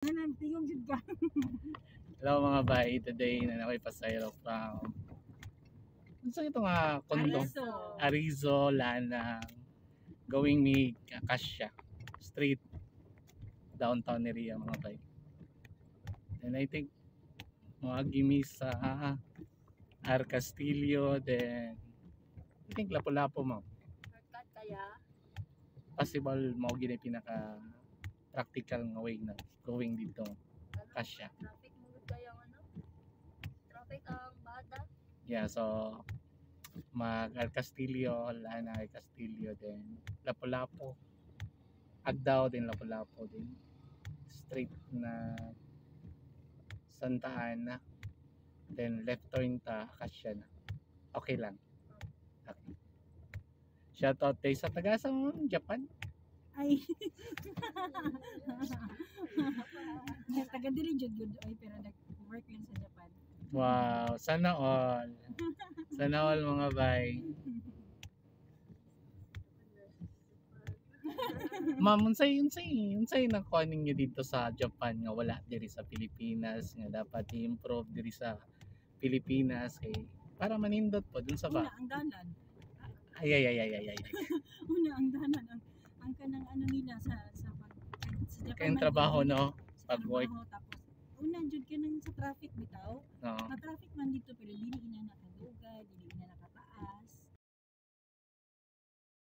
Tingog jud ka. Hello mga bay, today na ako'y pasayro from so ito nga kondo Arizo Lanang going me Acacia Street downtown area mga bay. And I think mga gimi sa Ar Castillo, then I think Lapu-Lapu mo. Shortcut kaya. Possible mo gini pinaka practical nga way na going dito Acacia. Traffic mo kaya ano? Traffic ang bata. Yeah, so mag Ar Castillo, Lanang Ar Castillo, then Lapu-Lapu, Agdao din Lapu-Lapu din, straight na Santa Ana, then left turn ta Acacia na. Okay lang. Okay. Shoutout tayo sa taga-sang Japan. Ay. Taga diri jud gud ay pero nag-work lang sa Japan. Wow, sana all. Sana all mga bay. Ma'am, unsay nakuha ninyo dito sa Japan nga wala diri sa Pilipinas nga dapat i-improve diri sa Pilipinas kay para manindot po dun sa Una ba? ang dalan. Ay. Una ang dalan ang kanang ano nila sa Japan. Kayong trabaho no, sa pag work. trabaho, tapos una jud ka nang sa traffic bitaw. No. Na traffic man dito pero dili ina nakadugay, dili ina